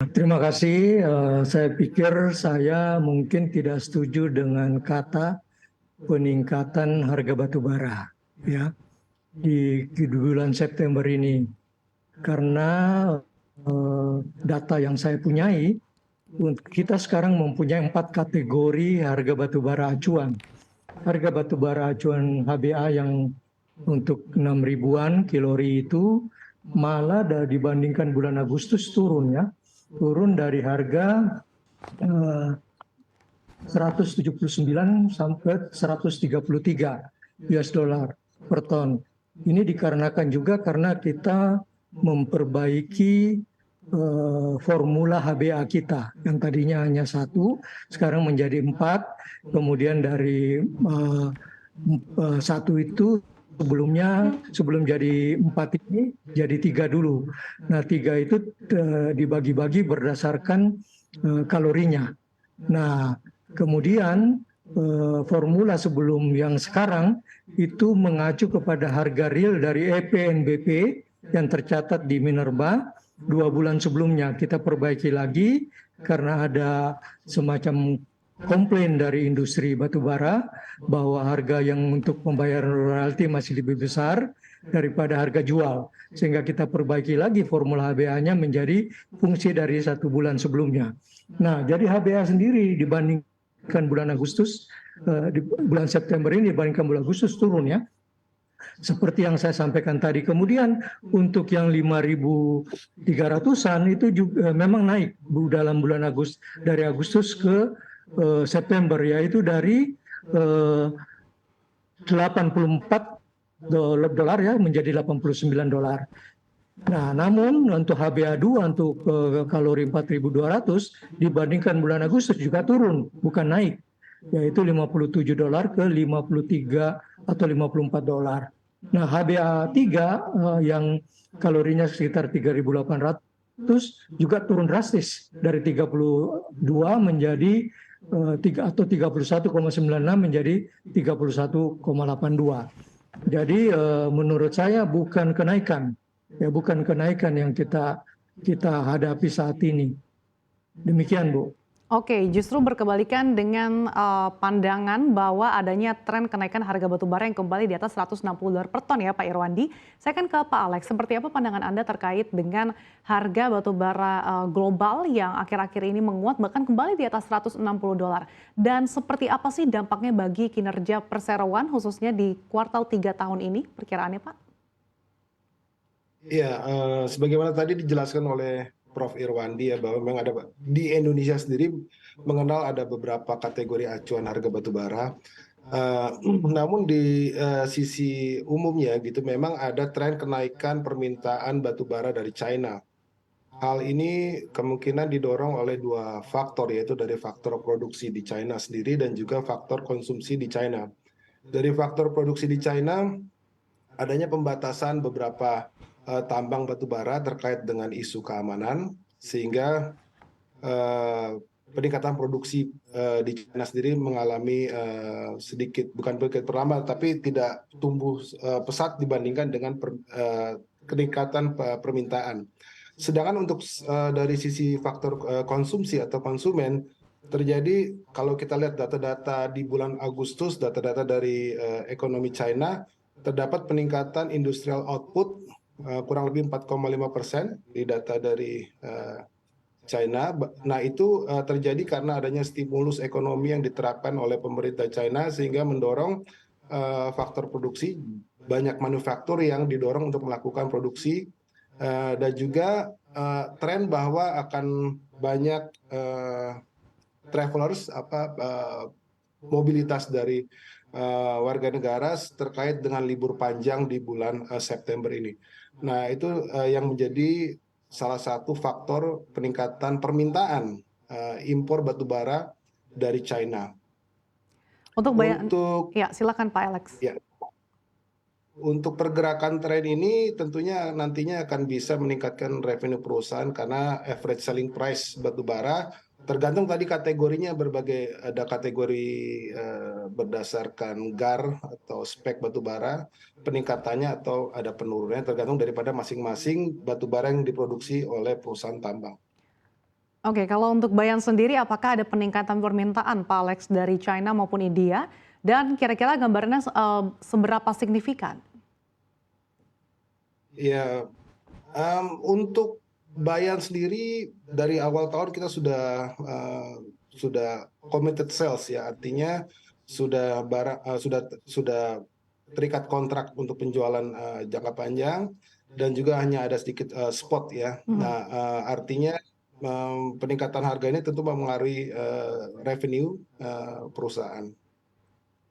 Terima kasih. Saya pikir saya mungkin tidak setuju dengan kata peningkatan harga batu bara, ya, di bulan September ini, karena data yang saya punyai, kita sekarang mempunyai 4 kategori harga batu bara acuan. Harga batu bara acuan HBA yang untuk 6 ribuan kilori itu malah dibandingkan bulan Agustus turun, ya, turun dari harga 179 sampai 133 US dollar per ton. Ini dikarenakan juga karena kita memperbaiki formula HBA kita yang tadinya hanya 1, sekarang menjadi 4. Kemudian dari 1 itu sebelum jadi 4 ini jadi 3 dulu. Nah, 3 itu dibagi-bagi berdasarkan kalorinya. Nah, kemudian formula sebelum yang sekarang itu mengacu kepada harga real dari EPNBP yang tercatat di Minerba 2 bulan sebelumnya. Kita perbaiki lagi karena ada semacam komplain dari industri batubara bahwa harga yang untuk membayar royalti masih lebih besar daripada harga jual. Sehingga kita perbaiki lagi formula HBA-nya menjadi fungsi dari 1 bulan sebelumnya. Nah, jadi HBA sendiri dibandingkan bulan Agustus, di bulan September ini dibandingkan bulan Agustus turun, ya. Seperti yang saya sampaikan tadi. Kemudian untuk yang 5.300-an itu juga memang naik dalam bulan Agustus, dari Agustus ke September, yaitu dari 84 dolar, ya, menjadi 89 dolar. Nah, namun untuk HbA2 untuk kalori 4.200 dibandingkan bulan Agustus juga turun, bukan naik, yaitu 57 dolar ke 53 atau 54 dolar. Nah, HbA3 yang kalorinya sekitar 3.800 juga turun drastis dari 32 menjadi 31,96 menjadi 31,82. Jadi menurut saya bukan kenaikan, ya, bukan kenaikan yang kita hadapi saat ini. Demikian, Bu. Oke, justru berkebalikan dengan pandangan bahwa adanya tren kenaikan harga batu bara yang kembali di atas 160 dolar per ton, ya Pak Irwandi. Saya kan ke Pak Alex, seperti apa pandangan Anda terkait dengan harga batu bara global yang akhir-akhir ini menguat bahkan kembali di atas 160 dolar. Dan seperti apa sih dampaknya bagi kinerja perseroan khususnya di kuartal 3 tahun ini, perkiraannya Pak? Iya, sebagaimana tadi dijelaskan oleh Prof. Irwandi ya, bahwa memang ada di Indonesia sendiri mengenal ada beberapa kategori acuan harga batu bara. Namun di sisi umumnya gitu memang ada tren kenaikan permintaan batu bara dari China. Hal ini kemungkinan didorong oleh 2 faktor, yaitu dari faktor produksi di China sendiri dan juga faktor konsumsi di China. Dari faktor produksi di China, adanya pembatasan beberapa tambang batu bara terkait dengan isu keamanan, sehingga peningkatan produksi di China sendiri mengalami sedikit, bukan sedikit perlambat, tapi tidak tumbuh pesat dibandingkan dengan peningkatan permintaan. Sedangkan untuk dari sisi faktor konsumsi atau konsumen, terjadi kalau kita lihat data-data di bulan Agustus, data-data dari ekonomi China, terdapat peningkatan industrial output kurang lebih 4,5% di data dari China. Nah, itu terjadi karena adanya stimulus ekonomi yang diterapkan oleh pemerintah China sehingga mendorong faktor produksi, banyak manufaktur yang didorong untuk melakukan produksi, dan juga tren bahwa akan banyak travelers, mobilitas dari warga negara terkait dengan libur panjang di bulan September ini. Nah, itu yang menjadi salah satu faktor peningkatan permintaan impor batu bara dari China. Ya, silakan Pak Alex. Ya, untuk pergerakan tren ini tentunya nantinya akan bisa meningkatkan revenue perusahaan karena average selling price batu bara tergantung tadi kategorinya, berbagai, ada kategori berdasarkan GAR atau spek batu bara, peningkatannya atau ada penurunannya tergantung daripada masing-masing batu bara yang diproduksi oleh perusahaan tambang. Oke, kalau untuk Bayan sendiri apakah ada peningkatan permintaan Pak Alex dari China maupun India? Dan kira-kira gambarannya seberapa signifikan? Ya, untuk Bayan sendiri dari awal tahun kita sudah committed sales ya, artinya sudah terikat kontrak untuk penjualan jangka panjang dan juga hanya ada sedikit spot ya. Mhm. Nah, artinya peningkatan harga ini tentu mempengaruhi revenue perusahaan.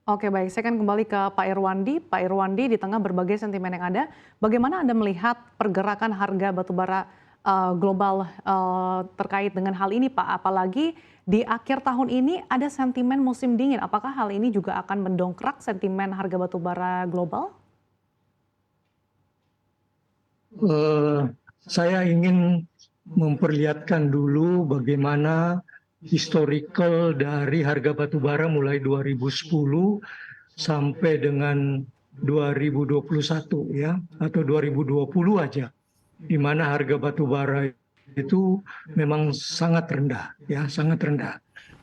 Oke baik, saya akan kembali ke Pak Irwandi. Pak Irwandi, di tengah berbagai sentimen yang ada, bagaimana Anda melihat pergerakan harga batubara global terkait dengan hal ini Pak? Apalagi di akhir tahun ini ada sentimen musim dingin. Apakah hal ini juga akan mendongkrak sentimen harga batubara global? Eh, saya ingin memperlihatkan dulu bagaimana historical dari harga batu bara mulai 2010 sampai dengan 2021 ya, atau 2020 aja, di mana harga batu bara itu memang sangat rendah ya, sangat rendah.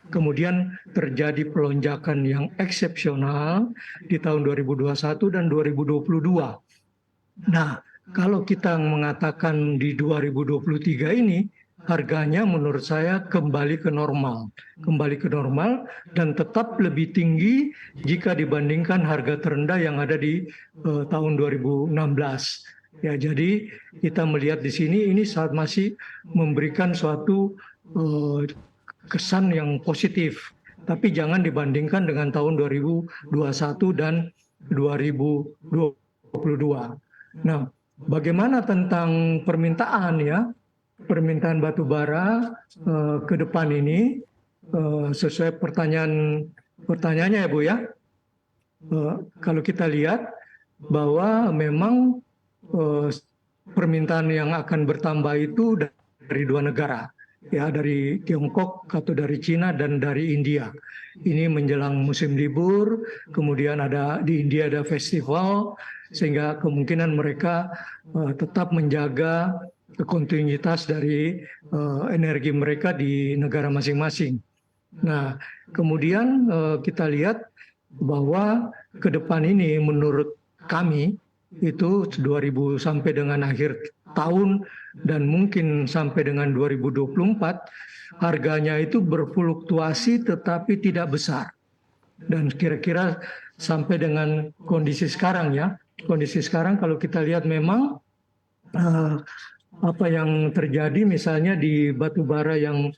Kemudian terjadi pelonjakan yang eksepsional di tahun 2021 dan 2022. Nah, kalau kita mengatakan di 2023 ini harganya menurut saya kembali ke normal dan tetap lebih tinggi jika dibandingkan harga terendah yang ada di tahun 2016. Ya, jadi kita melihat di sini ini saat masih memberikan suatu kesan yang positif. Tapi jangan dibandingkan dengan tahun 2021 dan 2022. Nah, bagaimana tentang permintaan ya? Permintaan batu bara ke depan ini sesuai pertanyaannya ya Bu ya. Kalau kita lihat bahwa memang permintaan yang akan bertambah itu dari dua negara, ya dari Tiongkok atau dari Cina dan dari India. Ini menjelang musim libur, kemudian di India ada festival, sehingga kemungkinan mereka tetap menjaga kontinuitas dari energi mereka di negara masing-masing. Nah, kemudian kita lihat bahwa ke depan ini menurut kami itu 2000 sampai dengan akhir tahun dan mungkin sampai dengan 2024 harganya itu berfluktuasi tetapi tidak besar. Dan kira-kira sampai dengan kondisi sekarang ya, kondisi sekarang kalau kita lihat memang apa yang terjadi misalnya di batu bara yang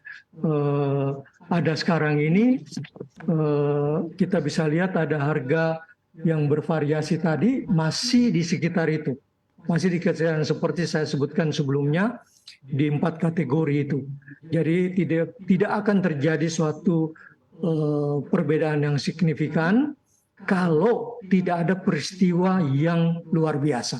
ada sekarang ini, kita bisa lihat ada harga yang bervariasi tadi masih di sekitar itu. Masih di sekitar seperti saya sebutkan sebelumnya di 4 kategori itu. Jadi tidak akan terjadi suatu perbedaan yang signifikan kalau tidak ada peristiwa yang luar biasa.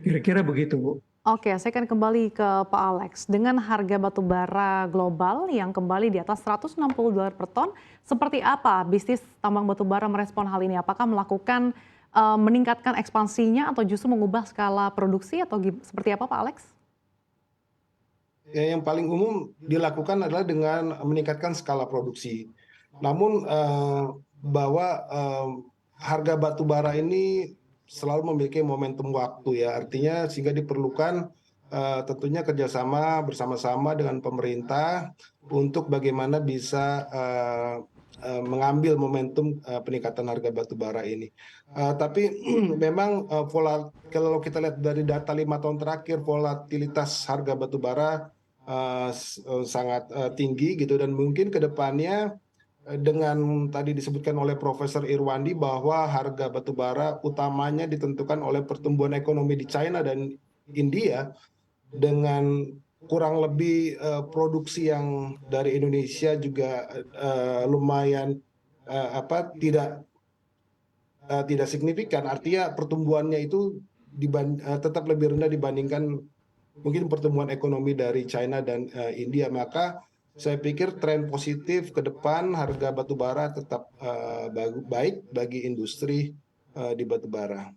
Kira-kira begitu, Bu. Oke, saya akan kembali ke Pak Alex. Dengan harga batu bara global yang kembali di atas $160 per ton, seperti apa bisnis tambang batu bara merespon hal ini? Apakah melakukan meningkatkan ekspansinya atau justru mengubah skala produksi atau seperti apa Pak Alex? Ya, yang paling umum dilakukan adalah dengan meningkatkan skala produksi. Namun bahwa harga batu bara ini selalu memiliki momentum waktu ya, artinya sehingga diperlukan tentunya kerjasama bersama-sama dengan pemerintah untuk bagaimana bisa mengambil momentum peningkatan harga batu bara ini. Tapi memang kalau kita lihat dari data 5 tahun terakhir, volatilitas harga batu bara sangat tinggi gitu, dan mungkin ke depannya dengan tadi disebutkan oleh Profesor Irwandi bahwa harga batubara utamanya ditentukan oleh pertumbuhan ekonomi di China dan India, dengan kurang lebih produksi yang dari Indonesia juga lumayan tidak signifikan, artinya pertumbuhannya itu tetap lebih rendah dibandingkan mungkin pertumbuhan ekonomi dari China dan India. Maka saya pikir tren positif ke depan harga batubara tetap baik bagi industri di batubara.